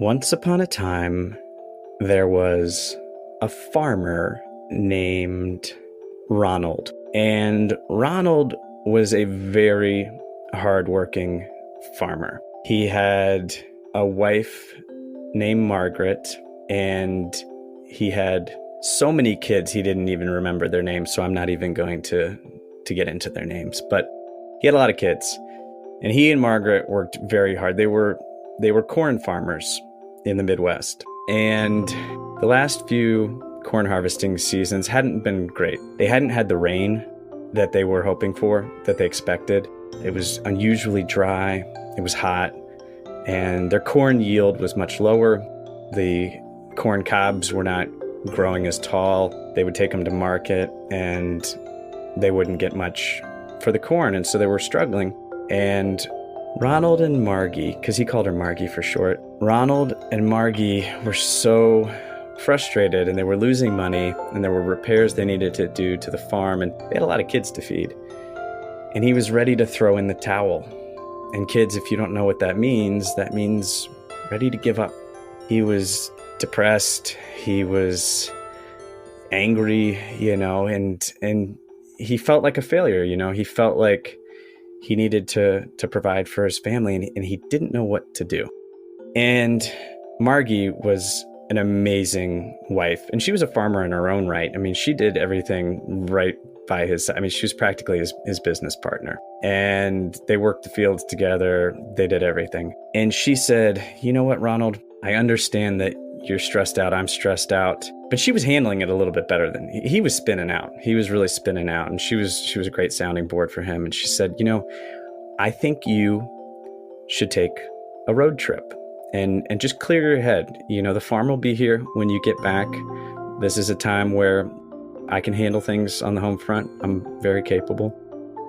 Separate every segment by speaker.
Speaker 1: Once upon a time, there was a farmer named Ronald. And Ronald was a very hardworking farmer. He had a wife named Margaret, and he had so many kids he didn't even remember their names, so I'm not even going to get into their names. But he had a lot of kids, and he and Margaret worked very hard. They were corn farmers in the Midwest, and the last few corn harvesting seasons hadn't been great. They hadn't had the rain that they were hoping for, that they expected. It was unusually dry, it was hot, and their corn yield was much lower. The corn cobs were not growing as tall. They would take them to market, and they wouldn't get much for the corn, and so they were struggling. And Ronald and Margie, because he called her Margie for short, Ronald and Margie were so frustrated, and they were losing money, and there were repairs they needed to do to the farm, and they had a lot of kids to feed. And he was ready to throw in the towel. And kids, if you don't know what that means ready to give up. He was depressed, he was angry, and he felt like a failure, he felt like he needed to provide for his family, and he didn't know what to do. And Margie was an amazing wife, and she was a farmer in her own right. I mean, she did everything right by his side. I mean, she was practically his business partner, and they worked the fields together. They did everything. And she said, "You know what, Ronald, I understand that you're stressed out. I'm stressed out." But she was handling it a little bit better than he was spinning out. He was really spinning out, and she was a great sounding board for him. And she said, "I think you should take a road trip and just clear your head. The farm will be here when you get back. This is a time where I can handle things on the home front. I'm very capable.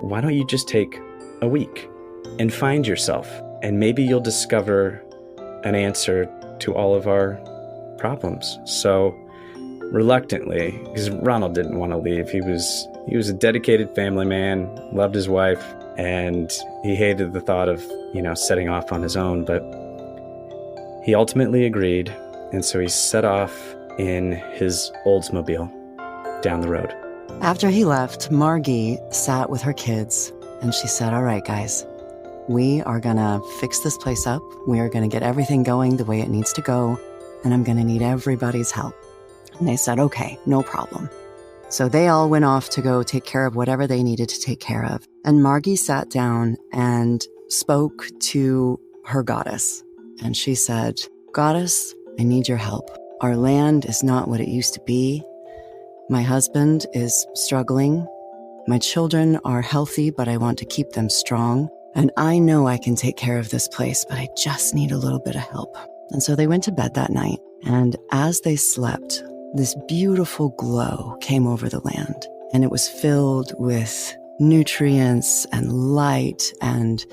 Speaker 1: Why don't you just take a week and find yourself, and maybe you'll discover an answer to all of our problems." So reluctantly, because Ronald didn't want to leave. He was a dedicated family man, loved his wife, and he hated the thought of, setting off on his own. But he ultimately agreed, and so he set off in his Oldsmobile down the road.
Speaker 2: After he left, Margie sat with her kids, and she said, "All right, guys, we are gonna fix this place up. We are gonna get everything going the way it needs to go, and I'm gonna need everybody's help." And they said, "Okay, no problem." So they all went off to go take care of whatever they needed to take care of. And Margie sat down and spoke to her goddess. And she said, "Goddess, I need your help. Our land is not what it used to be. My husband is struggling. My children are healthy, but I want to keep them strong. And I know I can take care of this place, but I just need a little bit of help." And so they went to bed that night. And as they slept, this beautiful glow came over the land, and it was filled with nutrients and light and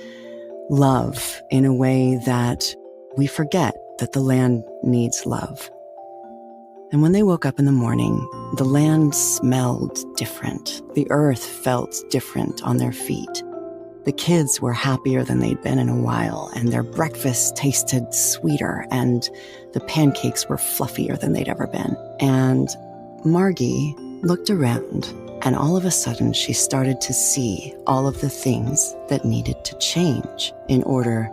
Speaker 2: love in a way that we forget that the land needs love. And when they woke up in the morning, the land smelled different. The earth felt different on their feet. The kids were happier than they'd been in a while, and their breakfast tasted sweeter, and the pancakes were fluffier than they'd ever been. And Margie looked around, and all of a sudden she started to see all of the things that needed to change in order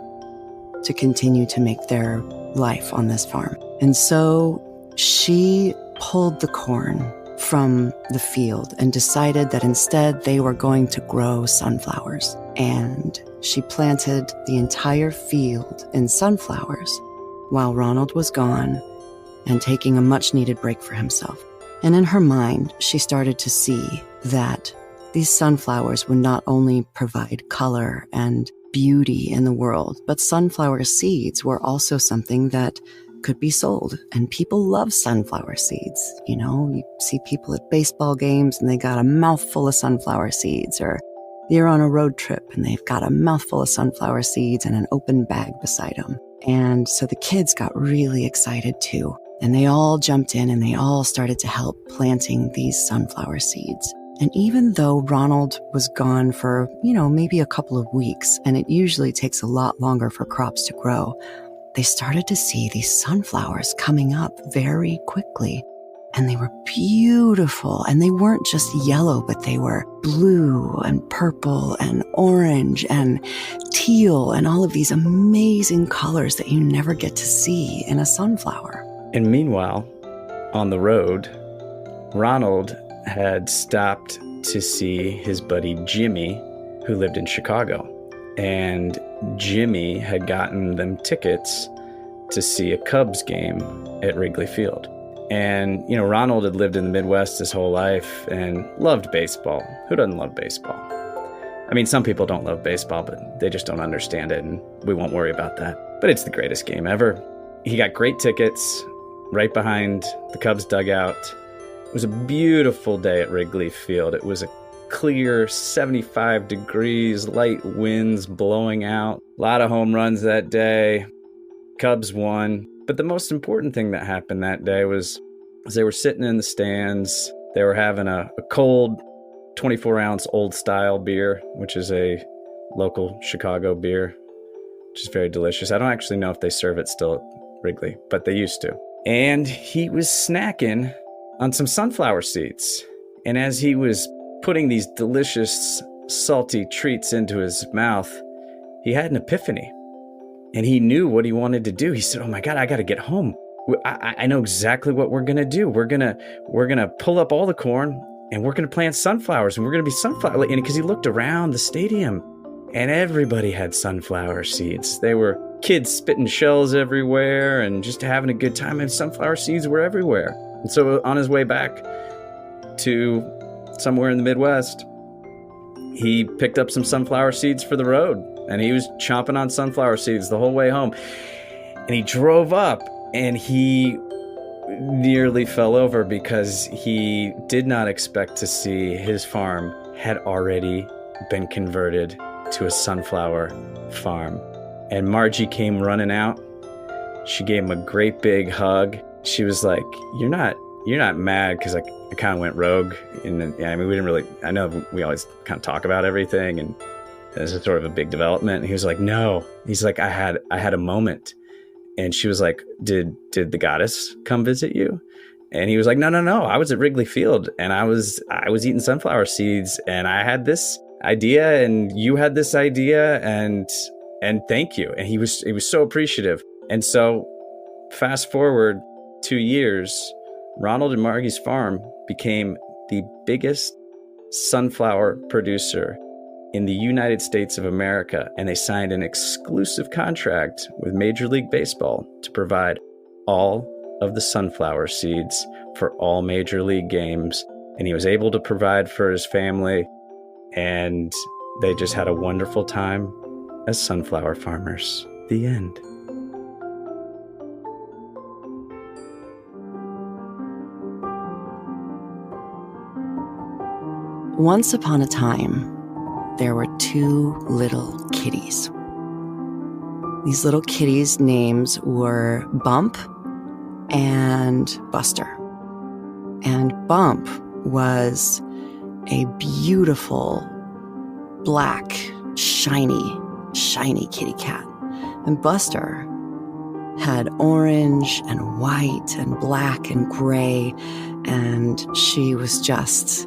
Speaker 2: to continue to make their life on this farm. And so she pulled the corn from the field and decided that instead they were going to grow sunflowers. And she planted the entire field in sunflowers while Ronald was gone and taking a much-needed break for himself. And in her mind, she started to see that these sunflowers would not only provide color and beauty in the world, but sunflower seeds were also something that could be sold. And people love sunflower seeds. You see people at baseball games and they got a mouthful of sunflower seeds, or they're on a road trip and they've got a mouthful of sunflower seeds and an open bag beside them. And so the kids got really excited too. And they all jumped in and they all started to help planting these sunflower seeds. And even though Ronald was gone for, maybe a couple of weeks, and it usually takes a lot longer for crops to grow, they started to see these sunflowers coming up very quickly. And they were beautiful. And they weren't just yellow, but they were blue and purple and orange and teal and all of these amazing colors that you never get to see in a sunflower.
Speaker 1: And meanwhile, on the road, Ronald had stopped to see his buddy Jimmy, who lived in Chicago. And Jimmy had gotten them tickets to see a Cubs game at Wrigley Field. And, Ronald had lived in the Midwest his whole life and loved baseball. Who doesn't love baseball? I mean, some people don't love baseball, but they just don't understand it, and we won't worry about that. But it's the greatest game ever. He got great tickets right behind the Cubs dugout. It was a beautiful day at Wrigley Field. It was a clear 75 degrees, light winds blowing out. A lot of home runs that day. Cubs won. But the most important thing that happened that day was as they were sitting in the stands, they were having a cold 24-ounce old style beer, which is a local Chicago beer, which is very delicious. I don't actually know if they serve it still at Wrigley, but they used to. And he was snacking on some sunflower seeds. And as he was putting these delicious, salty treats into his mouth, he had an epiphany. And he knew what he wanted to do. He said, oh my God, I got to get home. I know exactly what we're going to do. We're going to pull up all the corn and we're going to plant sunflowers and we're going to be sunflower. And because he looked around the stadium and everybody had sunflower seeds. They were kids spitting shells everywhere and just having a good time. And sunflower seeds were everywhere. And so on his way back to somewhere in the Midwest, he picked up some sunflower seeds for the road. And he was chomping on sunflower seeds the whole way home. And he drove up and he nearly fell over because he did not expect to see his farm had already been converted to a sunflower farm. And Margie came running out. She gave him a great big hug. She was like, you're not mad because I kind of went rogue. And we didn't really, I know we always kind of talk about everything and this is sort of a big development. And he was like, no. He's like, I had a moment. And she was like, did the goddess come visit you? And he was like, no. I was at Wrigley Field and I was eating sunflower seeds and I had this idea and you had this idea and thank you. And he was so appreciative. And so fast forward 2 years, Ronald and Margie's farm became the biggest sunflower producer in the United States of America, and they signed an exclusive contract with Major League Baseball to provide all of the sunflower seeds for all Major League games. And he was able to provide for his family, and they just had a wonderful time as sunflower farmers. The end.
Speaker 2: Once upon a time, there were two little kitties. These little kitties' names were Bump and Buster. And Bump was a beautiful, black, shiny kitty cat. And Buster had orange and white and black and gray, and she was just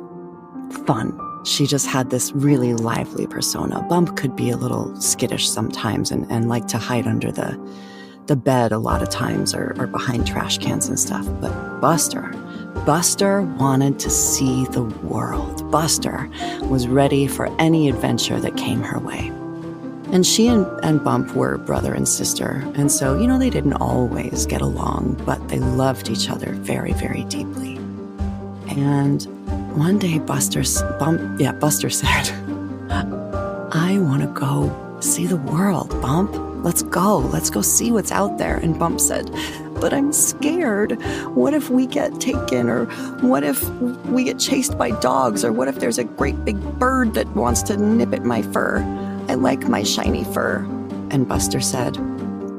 Speaker 2: fun. She just had this really lively persona. Bump could be a little skittish sometimes and like to hide under the bed a lot of times or behind trash cans and stuff. But Buster wanted to see the world. Buster was ready for any adventure that came her way. And she and Bump were brother and sister. And so, they didn't always get along, but they loved each other very, very deeply. And one day Buster said, I want to go see the world, Bump. Let's go see what's out there. And Bump said, but I'm scared. What if we get taken? Or what if we get chased by dogs? Or what if there's a great big bird that wants to nip at my fur? I like my shiny fur. And Buster said,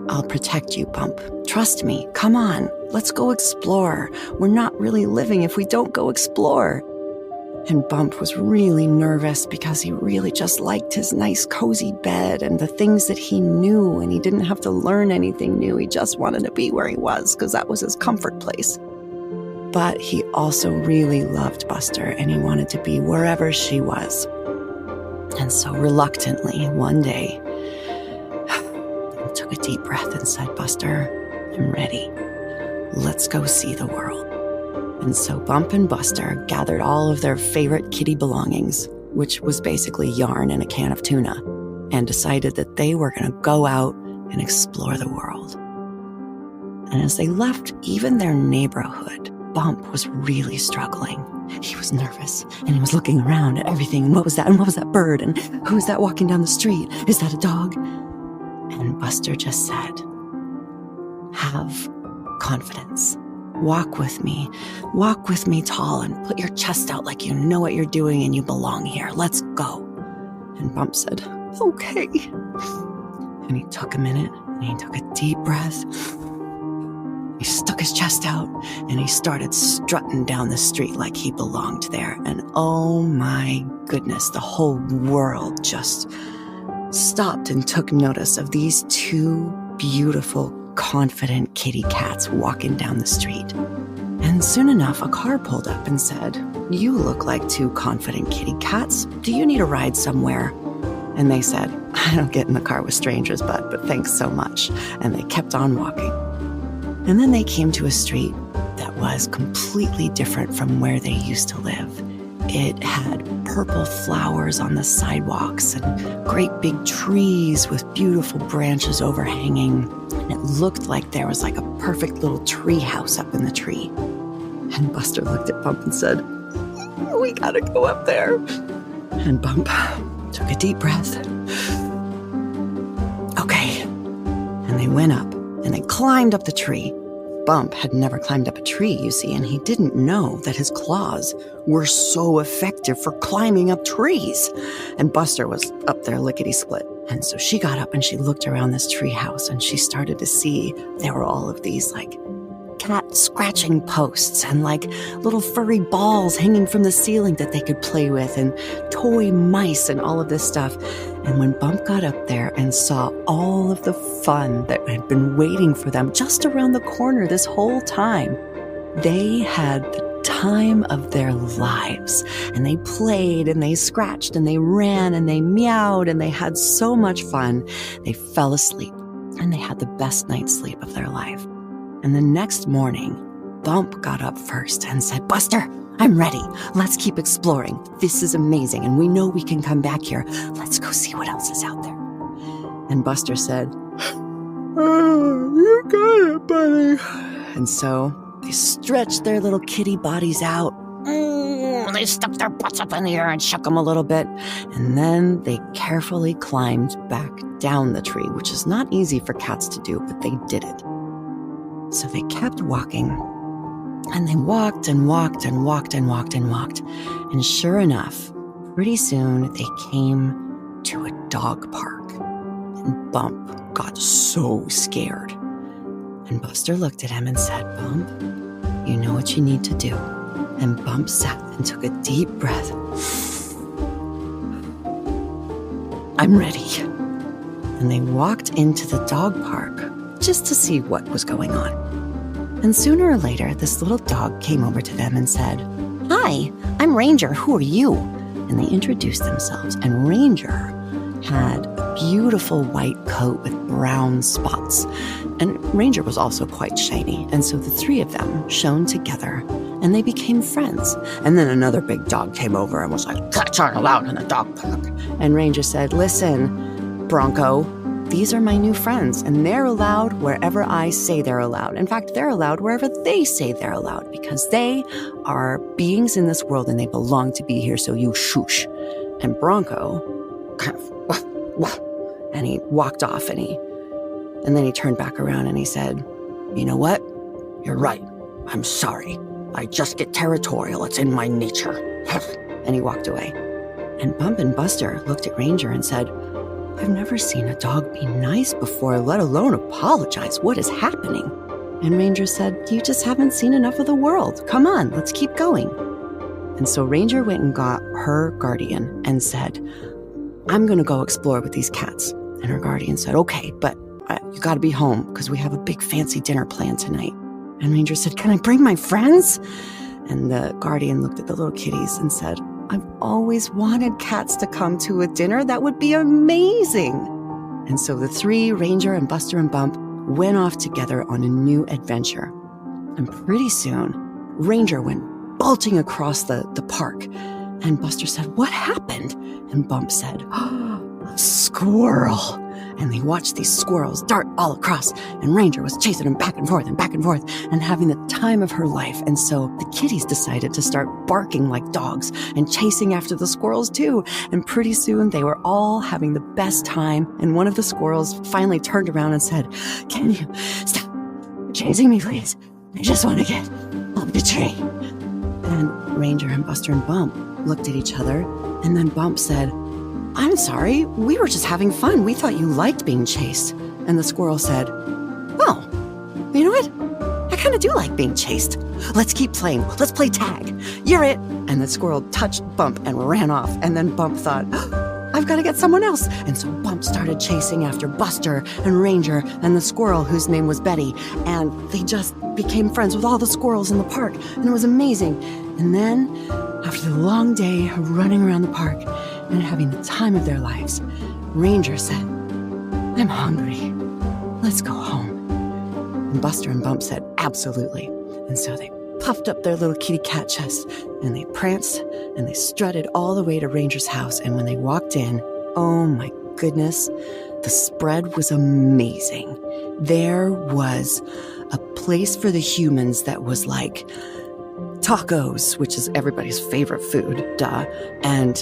Speaker 2: I'll protect you, Bump. Trust me. Come on. Let's go explore. We're not really living if we don't go explore. And Bump was really nervous because he really just liked his nice cozy bed and the things that he knew, and he didn't have to learn anything new. He just wanted to be where he was because that was his comfort place. But he also really loved Buster, and he wanted to be wherever she was. And so reluctantly, one day, he took a deep breath and said, "Buster, I'm ready. Let's go see the world." And so Bump and Buster gathered all of their favorite kitty belongings, which was basically yarn and a can of tuna, and decided that they were going to go out and explore the world. And as they left even their neighborhood, Bump was really struggling. He was nervous, and he was looking around at everything. And what was that? And what was that bird? And who is that walking down the street? Is that a dog? And Buster just said, "Have confidence. Walk with me tall and put your chest out like you know what you're doing and you belong here. Let's go." And Bump said, "Okay." And he took a minute and he took a deep breath. He stuck his chest out and he started strutting down the street like he belonged there. And oh my goodness, the whole world just stopped and took notice of these two beautiful, confident kitty cats walking down the street. And soon enough, a car pulled up and said, "You look like two confident kitty cats. Do you need a ride somewhere?" And they said, "I don't get in the car with strangers, but thanks so much." And they kept on walking. And then they came to a street that was completely different from where they used to live. It had purple flowers on the sidewalks and great big trees with beautiful branches overhanging. And it looked like there was like a perfect little tree house up in the tree. And Buster looked at Bump and said, "We gotta go up there." And Bump took a deep breath. "Okay." And they went up and they climbed up the tree. Bump had never climbed up a tree, you see, and he didn't know that his claws were so effective for climbing up trees. And Buster was up there lickety-split. And so she got up and she looked around this tree house and she started to see there were all of these like cat scratching posts and like little furry balls hanging from the ceiling that they could play with and toy mice and all of this stuff. And when Bump got up there and saw all of the fun that had been waiting for them just around the corner this whole time, they had the time of their lives. And they played and they scratched and they ran and they meowed and they had so much fun. They fell asleep and they had the best night's sleep of their life. And the next morning, Bump got up first and said, "Buster, I'm ready. Let's keep exploring. This is amazing, and we know we can come back here. Let's go see what else is out there." And Buster said, "Oh, you got it, buddy." And so they stretched their little kitty bodies out. They stuck their butts up in the air and shook them a little bit. And then they carefully climbed back down the tree, which is not easy for cats to do, but they did it. So they kept walking, and they walked and walked and walked and walked and walked. And sure enough, pretty soon they came to a dog park. And Bump got so scared. And Buster looked at him and said, "Bump, you know what you need to do." And Bump sat and took a deep breath. "I'm ready." And they walked into the dog park just to see what was going on. And sooner or later, this little dog came over to them and said, "Hi, I'm Ranger. Who are you?" And they introduced themselves. And Ranger had a beautiful white coat with brown spots. And Ranger was also quite shiny. And so the three of them shone together and they became friends. And then another big dog came over and was like, "Cats aren't allowed in the dog park." And Ranger said, "Listen, Bronco, these are my new friends, and they're allowed wherever I say they're allowed. In fact, they're allowed wherever they say they're allowed, because they are beings in this world and they belong to be here, so you shush." And Bronco kind of, and he walked off, and then he turned back around and he said, "You know what? You're right. I'm sorry. I just get territorial. It's in my nature." And he walked away. And Bump and Buster looked at Ranger and said, "I've never seen a dog be nice before, let alone apologize. What is happening?" And Ranger said, "You just haven't seen enough of the world. Come on, let's keep going." And so Ranger went and got her guardian and said, I'm going to go explore with these cats. And her guardian said, okay, but you got to be home because we have a big fancy dinner planned tonight. And Ranger said, can I bring my friends? And the guardian looked at the little kitties and said, I've always wanted cats to come to a dinner. That would be amazing. And so the three, Ranger and Buster and Bump, went off together on a new adventure. And pretty soon, Ranger went bolting across the park. And Buster said, what happened? And Bump said, a squirrel. And they watched these squirrels dart all across, and Ranger was chasing them back and forth and having the time of her life. And so the kitties decided to start barking like dogs and chasing after the squirrels too. And pretty soon they were all having the best time. And one of the squirrels finally turned around and said, can you stop chasing me, please? I just want to get up the tree. And Ranger and Buster and Bump looked at each other, and then Bump said, I'm sorry, we were just having fun. We thought you liked being chased. And the squirrel said, oh, you know what? I kind of do like being chased. Let's keep playing. Let's play tag. You're it. And the squirrel touched Bump and ran off. And then Bump thought, I've got to get someone else. And so Bump started chasing after Buster and Ranger and the squirrel whose name was Betty. And they just became friends with all the squirrels in the park. And it was amazing. And then, after the long day of running around the park and having the time of their lives, Ranger said, I'm hungry. Let's go home. And Buster and Bump said, absolutely. And so they puffed up their little kitty cat chest, and they pranced, and they strutted all the way to Ranger's house. And when they walked in, oh my goodness, the spread was amazing. There was a place for the humans that was like tacos, which is everybody's favorite food, duh, and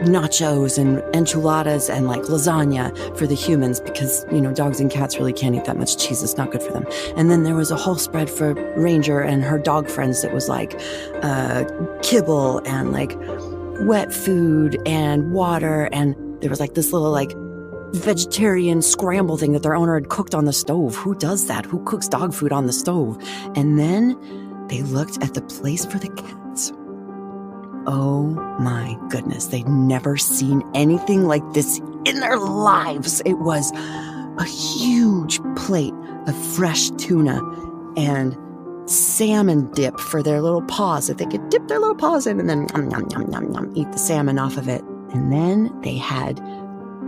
Speaker 2: nachos and enchiladas and like lasagna for the humans because, you know, dogs and cats really can't eat that much cheese. It's not good for them. And then there was a whole spread for Ranger and her dog friends that was like kibble and like wet food and water. And there was like this little like vegetarian scramble thing that their owner had cooked on the stove. Who does that? Who cooks dog food on the stove? And then they looked at the place for the cats. Oh my goodness, they'd never seen anything like this in their lives. It was a huge plate of fresh tuna and salmon dip for their little paws that they could dip their little paws in and then eat the salmon off of it. And then they had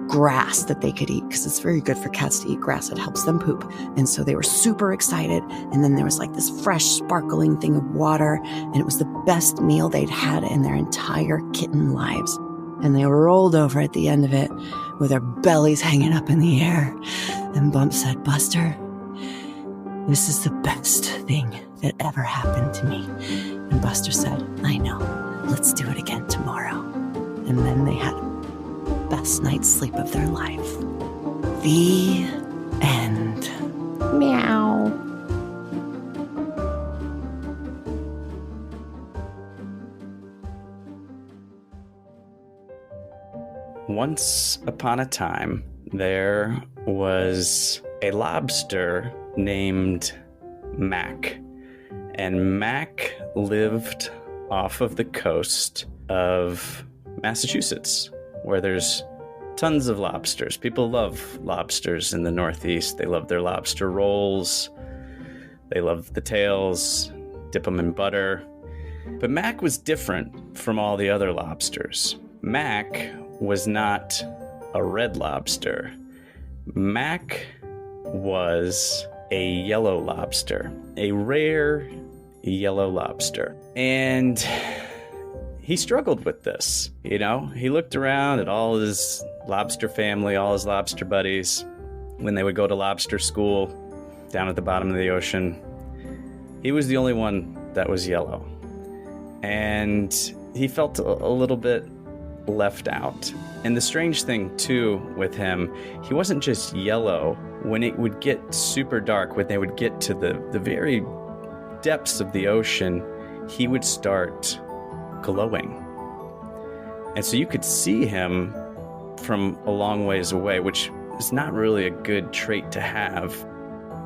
Speaker 2: grass that they could eat because it's very good for cats to eat grass. It helps them poop. And so they were super excited. And then there was like this fresh sparkling thing of water, and it was the best meal they'd had in their entire kitten lives. And they rolled over at the end of it with their bellies hanging up in the air. And Bump said, Buster, this is the best thing that ever happened to me. And Buster said, I know. Let's do it again tomorrow. And then they had best night's sleep of their life. The end. Meow.
Speaker 1: Once upon a time, there was a lobster named Mac. And Mac lived off of the coast of Massachusetts, where there's tons of lobsters. People love lobsters in the Northeast. They love their lobster rolls. They love the tails, dip them in butter. But Mac was different from all the other lobsters. Mac was not a red lobster. Mac was a yellow lobster, a rare yellow lobster. And he struggled with this, you know? He looked around at all his lobster family, all his lobster buddies, when they would go to lobster school down at the bottom of the ocean. He was the only one that was yellow. And he felt a little bit left out. And the strange thing, too, with him, he wasn't just yellow. When it would get super dark, when they would get to the very depths of the ocean, he would start glowing. And so you could see him from a long ways away, which is not really a good trait to have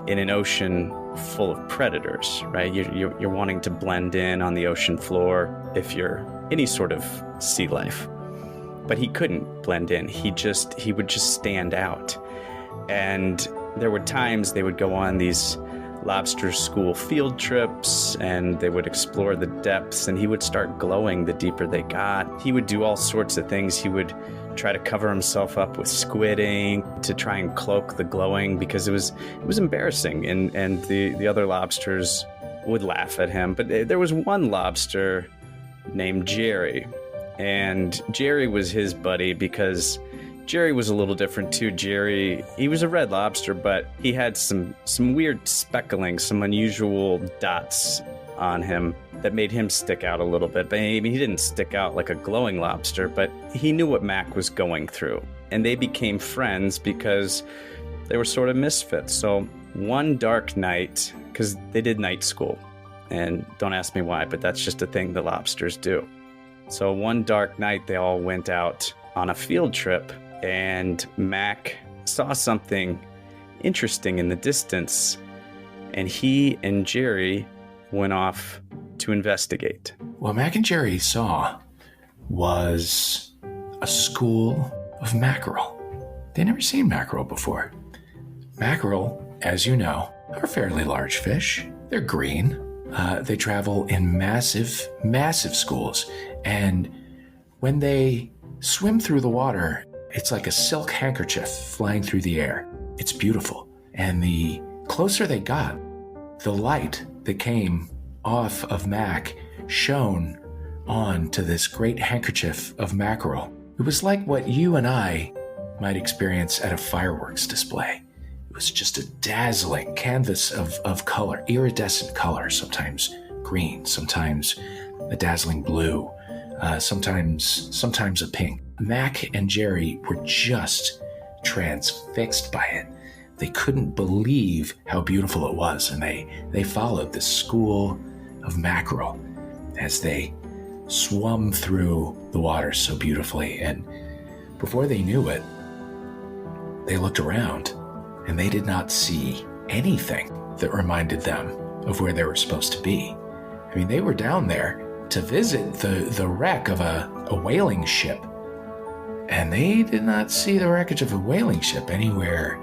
Speaker 1: in an ocean full of predators, right? You're wanting to blend in on the ocean floor if you're any sort of sea life. But he couldn't blend in. He would just stand out. And there were times they would go on these lobster school field trips, and they would explore the depths, and he would start glowing the deeper they got. He would do all sorts of things. He would try to cover himself up with squid ink to try and cloak the glowing, because it was embarrassing, and the other lobsters would laugh at him. But there was one lobster named Jerry, and Jerry was his buddy because Jerry was a little different too. Jerry, he was a red lobster, but he had some weird speckling, some unusual dots on him that made him stick out a little bit. But he didn't stick out like a glowing lobster, but he knew what Mac was going through. And they became friends because they were sort of misfits. So one dark night, because they did night school, and don't ask me why, but that's just a thing the lobsters do. So one dark night, they all went out on a field trip, and Mac saw something interesting in the distance, and he and Jerry went off to investigate.
Speaker 3: What Mac and Jerry saw was a school of mackerel. They'd never seen mackerel before. Mackerel, as you know, are fairly large fish. They're green. They travel in massive, massive schools. And when they swim through the water, it's like a silk handkerchief flying through the air. It's beautiful. And the closer they got, the light that came off of Mac shone on to this great handkerchief of mackerel. It was like what you and I might experience at a fireworks display. It was just a dazzling canvas of color, iridescent color, sometimes green, sometimes a dazzling blue, sometimes a pink. Mac and Jerry were just transfixed by it. They couldn't believe how beautiful it was, and they followed this school of mackerel as they swum through the water so beautifully. And before they knew it, they looked around, and they did not see anything that reminded them of where they were supposed to be. I mean, they were down there to visit the wreck of a whaling ship, and they did not see the wreckage of a whaling ship anywhere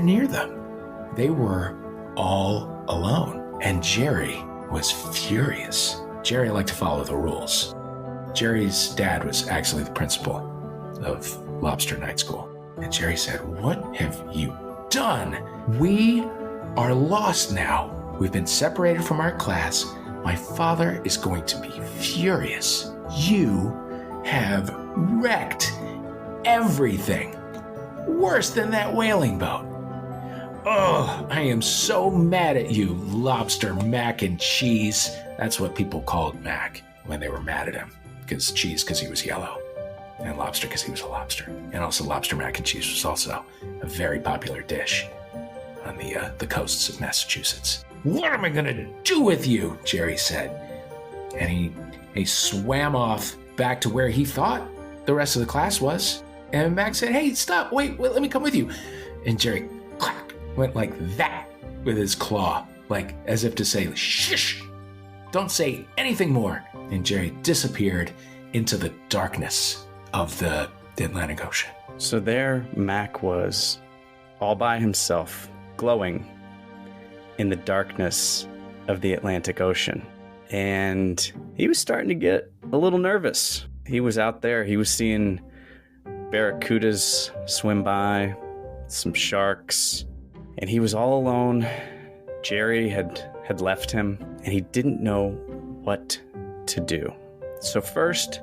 Speaker 3: near them. They were all alone, and Jerry was furious. Jerry liked to follow the rules. Jerry's dad was actually the principal of Lobster Night School, and Jerry said, "What have you done? We are lost now. We've been separated from our class. My father is going to be furious. You have wrecked everything. Worse than that whaling boat. Oh, I am so mad at you, Lobster Mac and Cheese." That's what people called Mac when they were mad at him. Because he was yellow. And Lobster because he was a lobster. And also Lobster Mac and Cheese was also a very popular dish on the coasts of Massachusetts. "What am I going to do with you?" Jerry said. And he swam off back to where he thought the rest of the class was. And Mac said, "Hey, stop, wait, let me come with you." And Jerry, clack, went like that with his claw, like as if to say, "Shush, don't say anything more." And Jerry disappeared into the darkness of the Atlantic Ocean.
Speaker 1: So there Mac was, all by himself, glowing in the darkness of the Atlantic Ocean. And he was starting to get a little nervous. He was out there, he was seeing barracudas swim by, some sharks, and he was all alone. Jerry had left him, and he didn't know what to do. So first,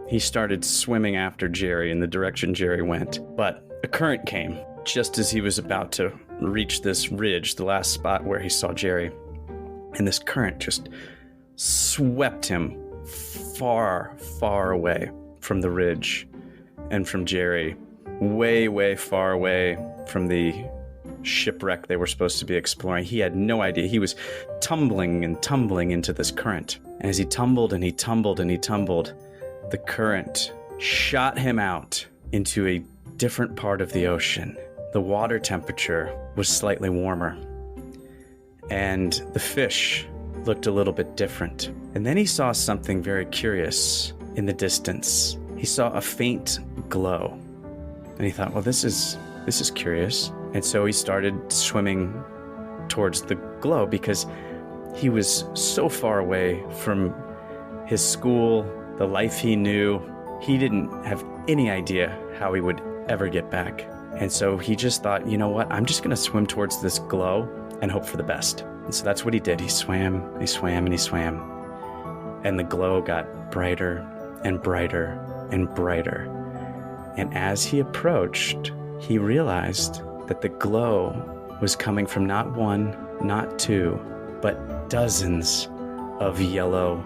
Speaker 1: he started swimming after Jerry in the direction Jerry went. But a current came just as he was about to reach this ridge, the last spot where he saw Jerry. And this current just swept him far, far away from the ridge and from Jerry, way, way far away from the shipwreck they were supposed to be exploring. He had no idea. He was tumbling and tumbling into this current. And as he tumbled and he tumbled and he tumbled, the current shot him out into a different part of the ocean. The water temperature was slightly warmer, and the fish looked a little bit different. And then he saw something very curious. in the distance, he saw a faint glow. And he thought, well, this is curious. And so he started swimming towards the glow because he was so far away from his school, the life he knew. He didn't have any idea how he would ever get back. And so he just thought, you know what, I'm just going to swim towards this glow and hope for the best. And so that's what he did. He swam, and he swam, and he swam. And the glow got brighter and brighter and brighter. And as he approached, he realized that the glow was coming from not one, not two, but dozens of yellow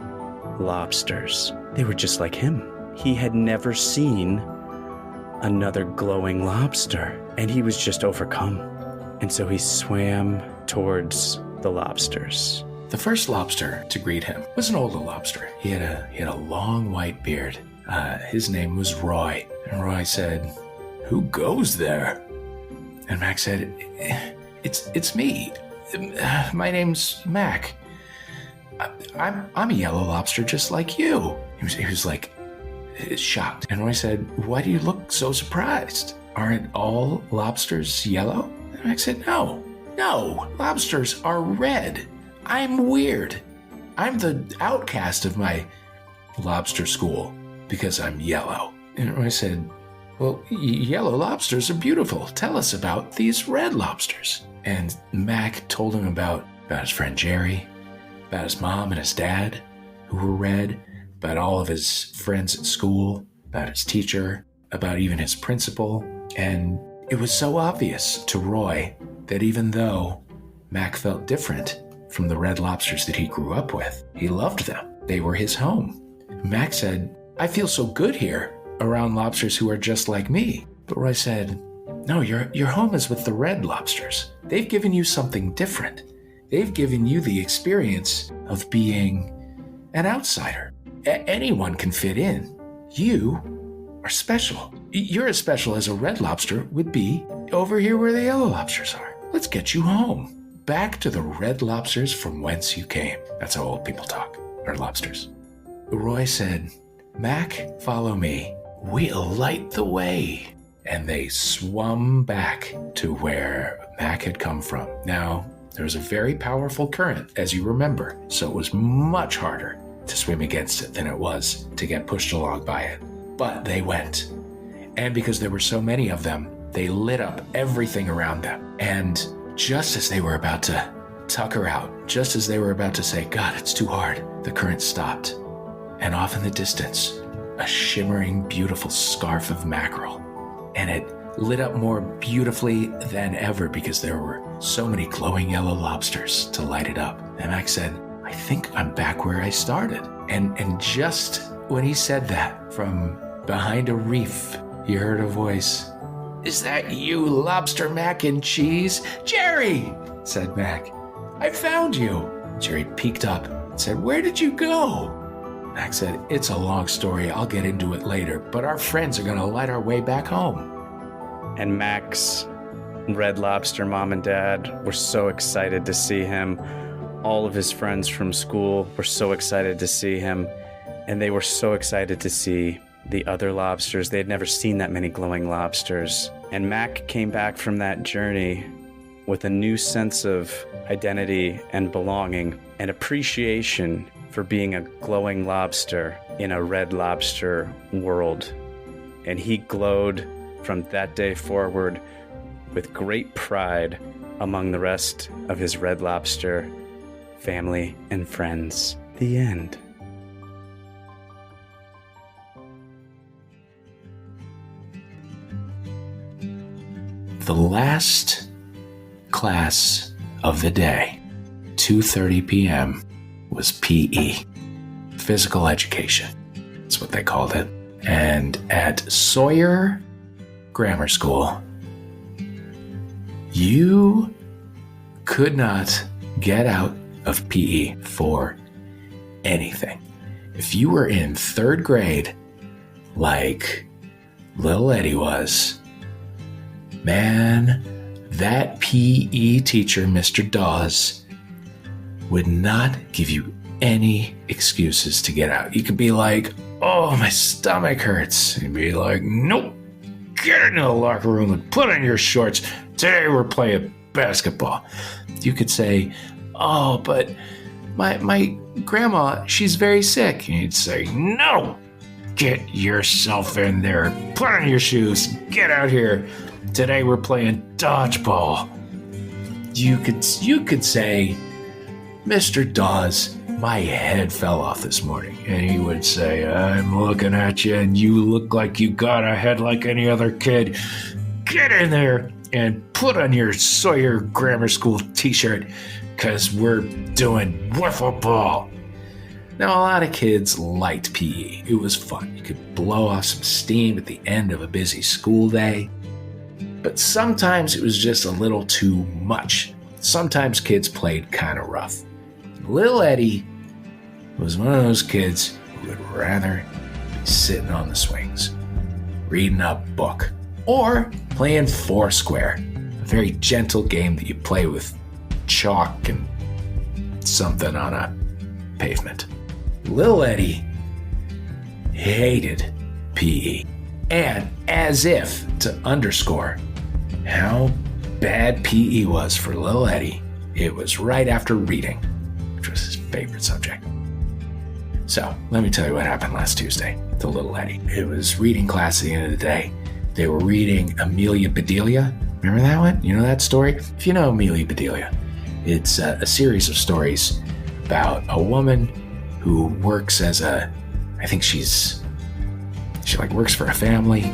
Speaker 1: lobsters. They were just like him. He had never seen another glowing lobster, and he was just overcome. And so he swam towards the lobsters.
Speaker 3: The first lobster to greet him was an older lobster. He had a long white beard. His name was Roy. And Roy said, "Who goes there?" And Mac said, It's me. My name's Mac. I'm a yellow lobster just like you." He was like shocked. And Roy said, "Why do you look so surprised? Aren't all lobsters yellow?" And Mac said, No, lobsters are red. I'm weird. I'm the outcast of my lobster school because I'm yellow." And Roy said, "Well, yellow lobsters are beautiful. Tell us about these red lobsters." And Mac told him about his friend Jerry, about his mom and his dad, who were red, about all of his friends at school, about his teacher, about even his principal. And it was so obvious to Roy that even though Mac felt different from the red lobsters that he grew up with, he loved them. They were his home. Mac said, "I feel so good here around lobsters who are just like me." But Roy said, "No, your home is with the red lobsters. They've given you something different. They've given you the experience of being an outsider. Anyone can fit in. You are special. You're as special as a red lobster would be over here where the yellow lobsters are. Let's get you home. Back to the red lobsters from whence you came." That's how old people talk, or lobsters. Roy said, "Mac, follow me. We'll light the way." And they swum back to where Mac had come from. Now, there was a very powerful current, as you remember, so it was much harder to swim against it than it was to get pushed along by it. But they went. And because there were so many of them, they lit up everything around them. And just as they were about to tucker out, just as they were about to say, "God, it's too hard," the current stopped. And off in the distance, a shimmering, beautiful scarf of mackerel. And it lit up more beautifully than ever because there were so many glowing yellow lobsters to light it up. And Mac said, "I think I'm back where I started." And just when he said that, from behind a reef, he heard a voice. "Is that you, Lobster Mac and Cheese?" "Jerry," said Mac, "I found you." Jerry peeked up and said, "Where did you go?" Mac said, "It's a long story. I'll get into it later, but our friends are going to light our way back home."
Speaker 1: And Mac's red lobster mom and dad were so excited to see him. All of his friends from school were so excited to see him. And they were so excited to see the other lobsters. They had never seen that many glowing lobsters. And Mac came back from that journey with a new sense of identity and belonging and appreciation for being a glowing lobster in a red lobster world. And he glowed from that day forward with great pride among the rest of his red lobster family and friends. The end.
Speaker 3: The last class of the day, 2:30 p.m., was PE, physical education. That's what they called it. And at Sawyer Grammar School, you could not get out of PE for anything. If you were in third grade, like little Eddie was, man, that PE teacher, Mr. Dawes, would not give you any excuses to get out. You could be like, oh, my stomach hurts. He'd be like, nope, get into the locker room and put on your shorts. Today we're playing basketball. You could say, oh, but my grandma, she's very sick. And he'd say, no, get yourself in there. Put on your shoes. Get out here. Today we're playing dodgeball. You could say, Mr. Dawes, my head fell off this morning. And he would say, I'm looking at you and you look like you got a head like any other kid. Get in there and put on your Sawyer Grammar School t-shirt because we're doing wiffle ball. Now, a lot of kids liked PE. It was fun. You could blow off some steam at the end of a busy school day. But sometimes it was just a little too much. Sometimes kids played kind of rough. Little Eddie was one of those kids who would rather be sitting on the swings, reading a book, or playing Foursquare, a very gentle game that you play with chalk and something on a pavement. Little Eddie hated PE. And as if to underscore how bad PE was for little Eddie, it was right after reading, which was his favorite subject. So let me tell you what happened last Tuesday to little Eddie. It was reading class at the end of the day. They were reading Amelia Bedelia. Remember that one? You know that story? If you know Amelia Bedelia, it's a series of stories about a woman who works as I think she works for a family.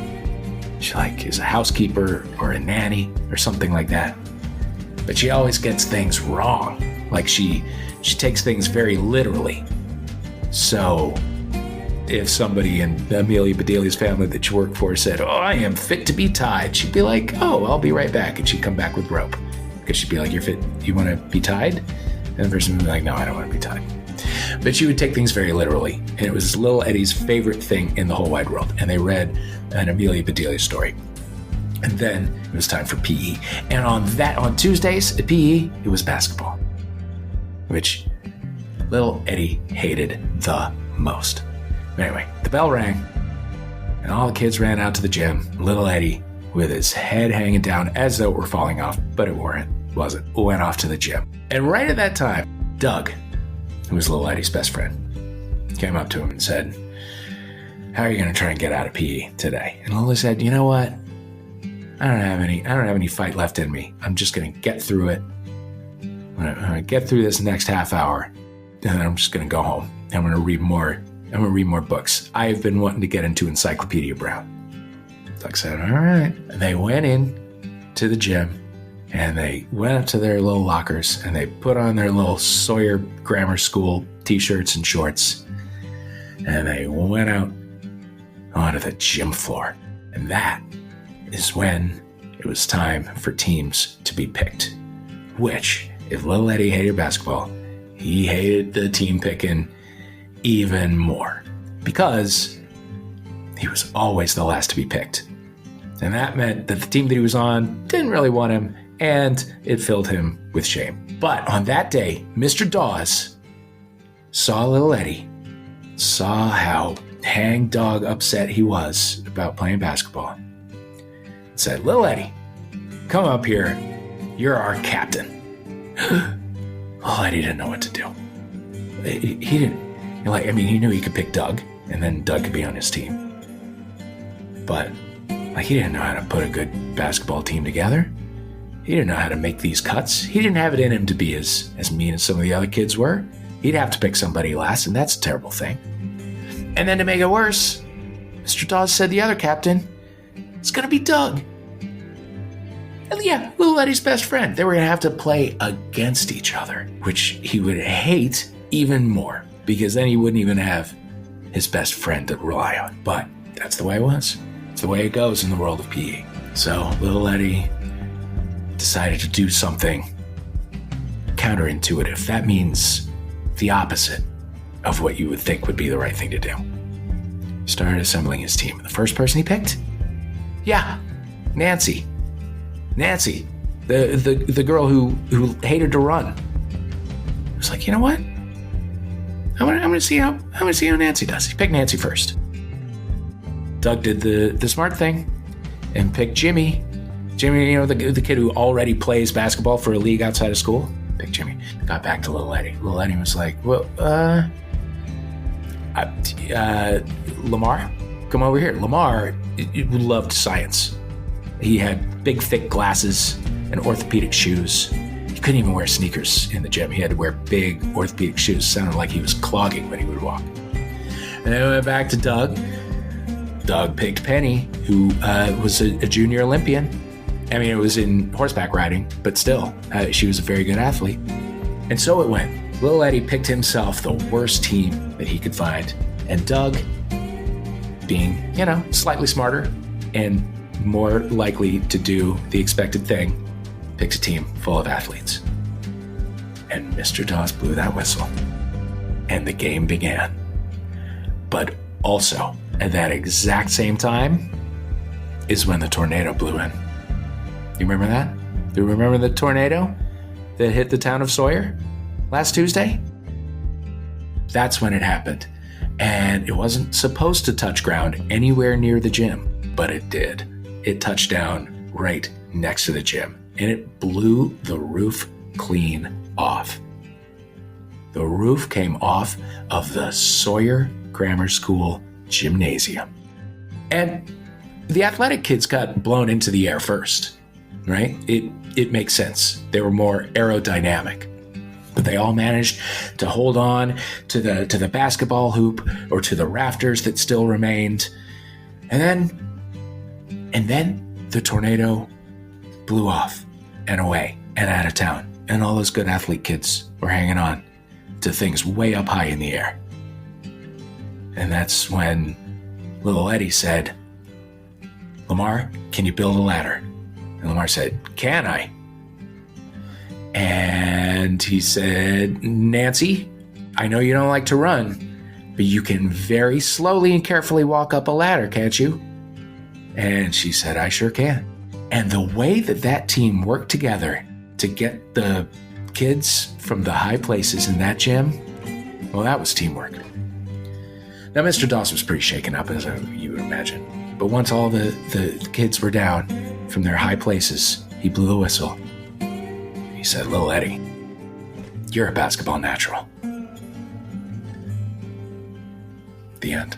Speaker 3: She is a housekeeper or a nanny or something like that. But she always gets things wrong. Like she takes things very literally. So if somebody in Amelia Bedelia's family that she worked for said, oh, I am fit to be tied, she'd be like, oh, I'll be right back. And she'd come back with rope. Because she'd be like, you're fit, you want to be tied? And the person would be like, no, I don't want to be tied. But she would take things very literally. And it was little Eddie's favorite thing in the whole wide world. And they read an Amelia Bedelia story. And then it was time for PE. And on Tuesdays at PE, it was basketball, which little Eddie hated the most. But anyway, the bell rang and all the kids ran out to the gym. Little Eddie, with his head hanging down as though it were falling off, but it wasn't, went off to the gym. And right at that time, Doug, who was little Eddie's best friend, came up to him and said, how are you going to try and get out of PE today? And Lily said, you know what? I don't have any fight left in me. I'm just going to get through it. I'm going to get through this next half hour, and then I'm just going to go home. I'm going to read more books. I've been wanting to get into Encyclopedia Brown. Doug said, all right. And they went in to the gym, and they went up to their little lockers, and they put on their little Sawyer Grammar School t-shirts and shorts, and they went out onto the gym floor. And that is when it was time for teams to be picked, which, if little Eddie hated basketball, he hated the team picking even more because he was always the last to be picked. And that meant that the team that he was on didn't really want him, and it filled him with shame. But on that day, Mr. Dawes saw little Eddie, saw how hang-dog upset he was about playing basketball, and said, little Eddie, come up here. You're our captain. Oh, Eddie didn't know what to do. He didn't. He knew he could pick Doug, and then Doug could be on his team. But he didn't know how to put a good basketball team together. He didn't know how to make these cuts. He didn't have it in him to be as mean as some of the other kids were. He'd have to pick somebody last, and that's a terrible thing. And then to make it worse, Mr. Dawes said the other captain, it's going to be Doug. And yeah, little Eddie's best friend. They were going to have to play against each other, which he would hate even more, because then he wouldn't even have his best friend to rely on. But that's the way it was. It's the way it goes in the world of PE. So little Eddie decided to do something counterintuitive. That means the opposite of what you would think would be the right thing to do. Started assembling his team. The first person he picked? Yeah, Nancy. Nancy, the girl who hated to run. He was like, you know what? I'm gonna see how Nancy does. He picked Nancy first. Doug did the smart thing and picked Jimmy. Jimmy, the kid who already plays basketball for a league outside of school. Picked Jimmy. Got back to little Eddie. Little Eddie was like, well, Lamar, come over here. Lamar loved science. He had big, thick glasses and orthopedic shoes. He couldn't even wear sneakers in the gym. He had to wear big orthopedic shoes. Sounded like he was clogging when he would walk. And then we went back to Doug. Doug picked Penny, who was a junior Olympian. I mean, it was in horseback riding, but still, she was a very good athlete. And so it went. Little Eddie picked himself the worst team that he could find. And Doug, being, slightly smarter and more likely to do the expected thing, picks a team full of athletes. And Mr. Dawes blew that whistle. And the game began. But also, at that exact same time, is when the tornado blew in. You remember that? Do you remember the tornado that hit the town of Sawyer last Tuesday? That's when it happened. And it wasn't supposed to touch ground anywhere near the gym, but it did. It touched down right next to the gym, and it blew the roof clean off. The roof came off of the Sawyer Grammar School gymnasium. And the athletic kids got blown into the air first, right? It makes sense. They were more aerodynamic. But they all managed to hold on to the basketball hoop or to the rafters that still remained. And then the tornado blew off and away and out of town. And all those good athlete kids were hanging on to things way up high in the air. And that's when little Eddie said, Lamar, can you build a ladder? And Lamar said, can I? And he said, Nancy, I know you don't like to run, but you can very slowly and carefully walk up a ladder, can't you? And she said, I sure can. And the way that team worked together to get the kids from the high places in that gym, well, that was teamwork. Now, Mr. Dawes was pretty shaken up, as you would imagine. But once all the kids were down from their high places, he blew the whistle. He said, little Eddie, you're a basketball natural. The end.